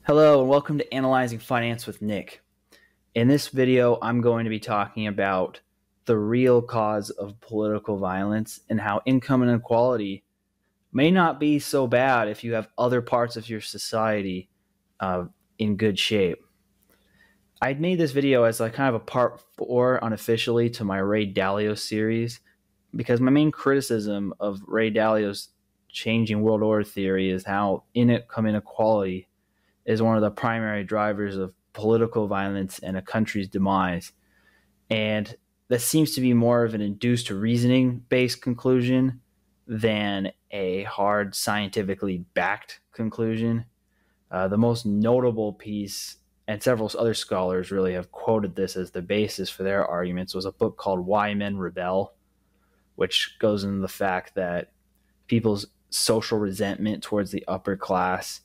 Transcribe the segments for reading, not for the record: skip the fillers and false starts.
Hello and welcome to Analyzing Finance with Nick. In this video, I'm going to be talking about the real cause of political violence and how income inequality may not be so bad if you have other parts of your society in good shape. I made this video as like kind of a part 4 unofficially to my Ray Dalio series because my main criticism of Ray Dalio's changing world order theory is how income inequality is one of the primary drivers of political violence and a country's demise. And that seems to be more of an induced reasoning-based conclusion than a hard scientifically backed conclusion. The most notable piece, and several other scholars really have quoted this as the basis for their arguments, was a book called Why Men Rebel, which goes into the fact that people's social resentment towards the upper class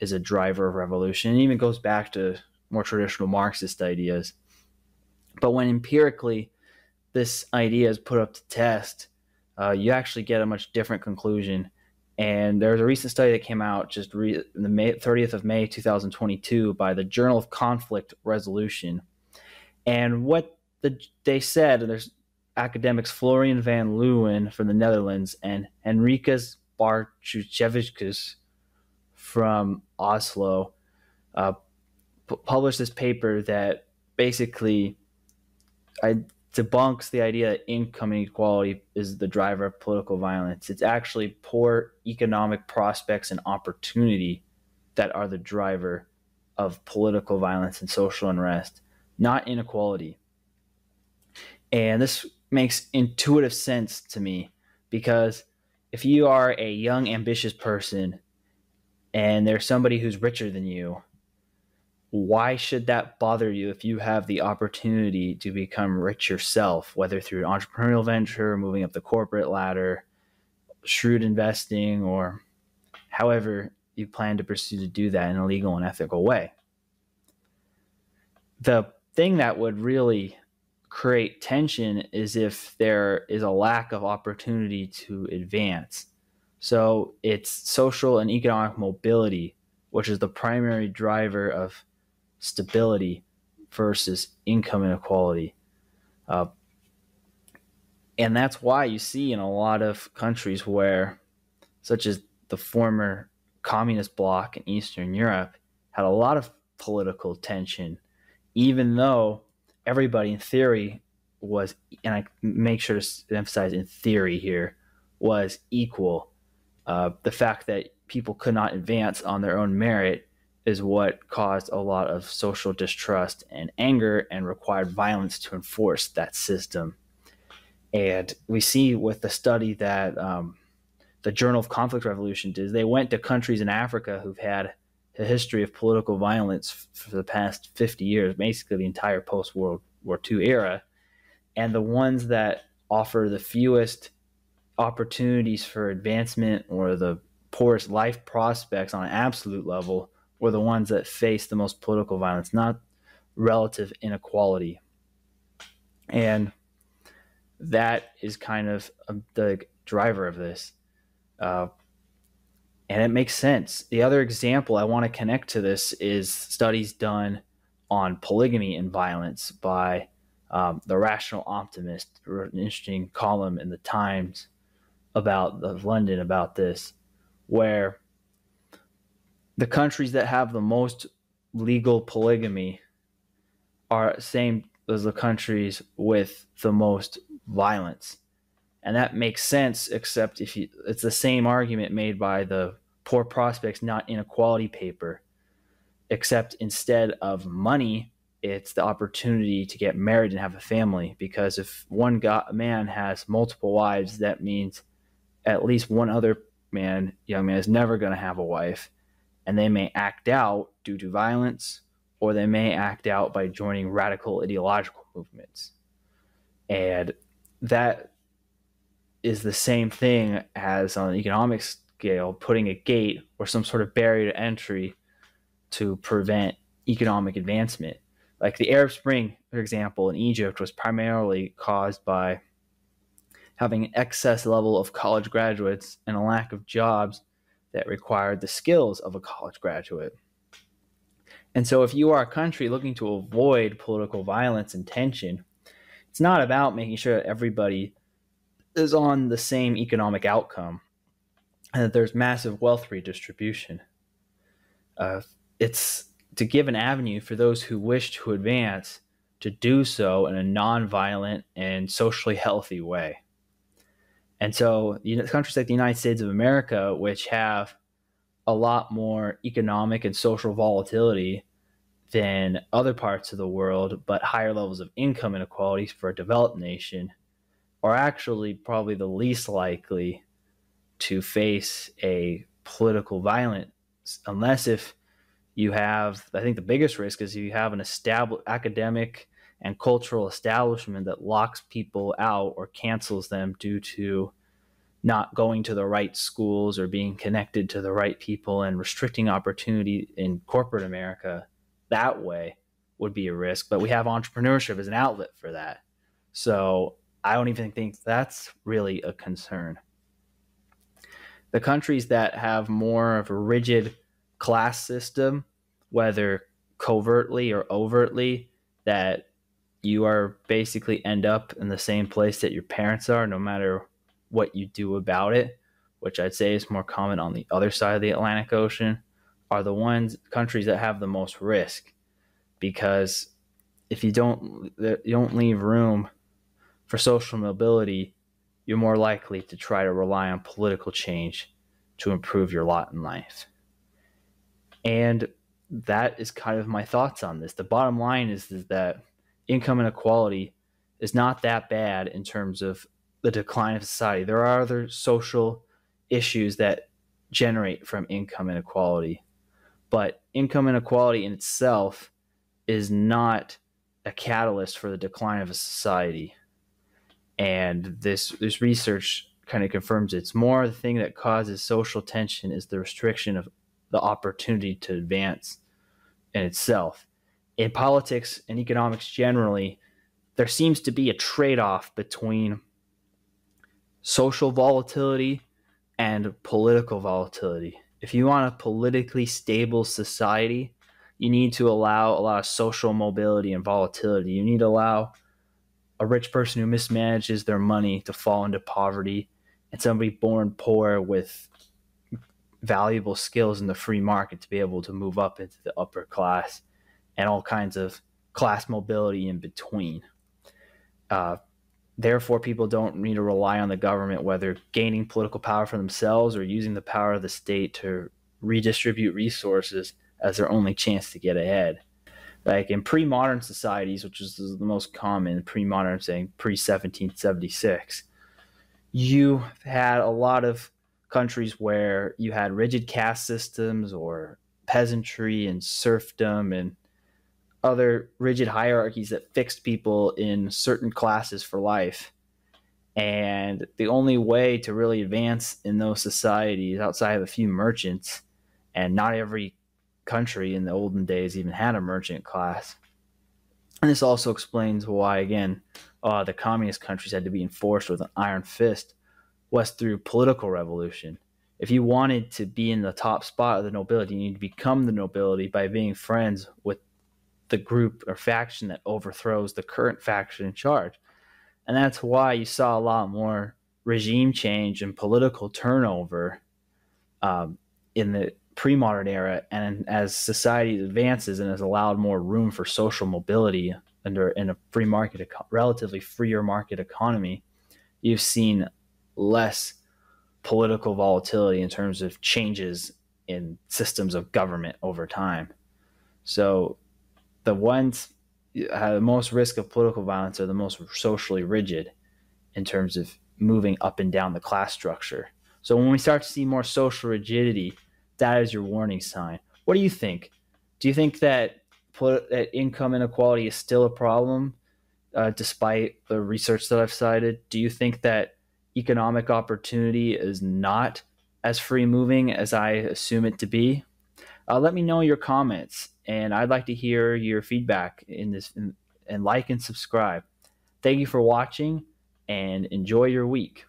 is a driver of revolution. It even goes back to more traditional Marxist ideas. But when empirically this idea is put up to test, you actually get a much different conclusion. And there's a recent study that came out just the 30th of May 2022 by the Journal of Conflict Resolution. And what they said, and there's academics Florian van Leeuwen from the Netherlands and Henrikas Bartschewskis from Oslo published this paper that basically debunks the idea that income inequality is the driver of political violence. It's actually poor economic prospects and opportunity that are the driver of political violence and social unrest, not inequality. And this makes intuitive sense to me because if you are a young, ambitious person and there's somebody who's richer than you, why should that bother you if you have the opportunity to become rich yourself, whether through an entrepreneurial venture, moving up the corporate ladder, shrewd investing, or however you plan to pursue to do that in a legal and ethical way? The thing that would really create tension is if there is a lack of opportunity to advance. So it's social and economic mobility, which is the primary driver of stability versus income inequality. And that's why you see in a lot of countries where, such as the former communist bloc in Eastern Europe, had a lot of political tension, even though everybody in theory was, and I make sure to emphasize in theory here, was equal. The fact that people could not advance on their own merit is what caused a lot of social distrust and anger and required violence to enforce that system. And we see with the study that the Journal of Conflict Resolution did, they went to countries in Africa who've had a history of political violence for the past 50 years, basically the entire post-World War II era, and the ones that offer the fewest opportunities for advancement or the poorest life prospects on an absolute level were the ones that face the most political violence, not relative inequality. And that is kind of the driver of this. And it makes sense. The other example I want to connect to this is studies done on polygamy and violence by the Rational Optimist, who wrote an interesting column in the Times of London about this, where the countries that have the most legal polygamy are same as the countries with the most violence. And that makes sense, except it's the same argument made by the Poor Prospects Not Inequality paper, except instead of money, it's the opportunity to get married and have a family. Because if one man has multiple wives, that means at least one other young man is never going to have a wife, and they may act out due to violence, or they may act out by joining radical ideological movements. And that is the same thing as on an economic scale, putting a gate or some sort of barrier to entry to prevent economic advancement. Like the Arab Spring, for example, in Egypt was primarily caused by having an excess level of college graduates and a lack of jobs that required the skills of a college graduate. And so if you are a country looking to avoid political violence and tension, it's not about making sure that everybody is on the same economic outcome and that there's massive wealth redistribution. It's to give an avenue for those who wish to advance to do so in a nonviolent and socially healthy way. And so countries like the United States of America, which have a lot more economic and social volatility than other parts of the world, but higher levels of income inequalities for a developed nation, are actually probably the least likely to face a political violence, unless if you have, I think the biggest risk is you have an established academic and cultural establishment that locks people out or cancels them due to not going to the right schools or being connected to the right people, and restricting opportunity in corporate America that way would be a risk. But we have entrepreneurship as an outlet for that. So I don't even think that's really a concern. The countries that have more of a rigid class system, whether covertly or overtly, that you are basically end up in the same place that your parents are, no matter what you do about it, which I'd say is more common on the other side of the Atlantic Ocean, are the countries that have the most risk. Because if you don't leave room for social mobility, you're more likely to try to rely on political change to improve your lot in life. And that is kind of my thoughts on this. The bottom line is that income inequality is not that bad in terms of the decline of society. There are other social issues that generate from income inequality, but income inequality in itself is not a catalyst for the decline of a society. And this research kind of confirms it's more the thing that causes social tension is the restriction of the opportunity to advance in itself. In politics and economics generally, there seems to be a trade-off between social volatility and political volatility. If you want a politically stable society, you need to allow a lot of social mobility and volatility. You need to allow a rich person who mismanages their money to fall into poverty, and somebody born poor with valuable skills in the free market to be able to move up into the upper class, and all kinds of class mobility in between. Therefore, people don't need to rely on the government, whether gaining political power for themselves or using the power of the state to redistribute resources as their only chance to get ahead. Like in pre-modern societies, which is the most common, pre-modern saying pre-1776, you had a lot of countries where you had rigid caste systems or peasantry and serfdom and other rigid hierarchies that fixed people in certain classes for life. And the only way to really advance in those societies, outside of a few merchants, and not every country in the olden days even had a merchant class. And this also explains why, again, the communist countries had to be enforced with an iron fist, was through political revolution. If you wanted to be in the top spot of the nobility, you need to become the nobility by being friends with the group or faction that overthrows the current faction in charge. And that's why you saw a lot more regime change and political turnover in the pre-modern era. And as society advances and has allowed more room for social mobility in a free market, relatively freer market economy, you've seen less political volatility in terms of changes in systems of government over time. So the ones that have the most risk of political violence are the most socially rigid in terms of moving up and down the class structure. So when we start to see more social rigidity, that is your warning sign. What do you think? Do you think that income inequality is still a problem despite the research that I've cited? Do you think that economic opportunity is not as free moving as I assume it to be? Let me know your comments, and I'd like to hear your feedback in this, and like and subscribe. Thank you for watching, and enjoy your week.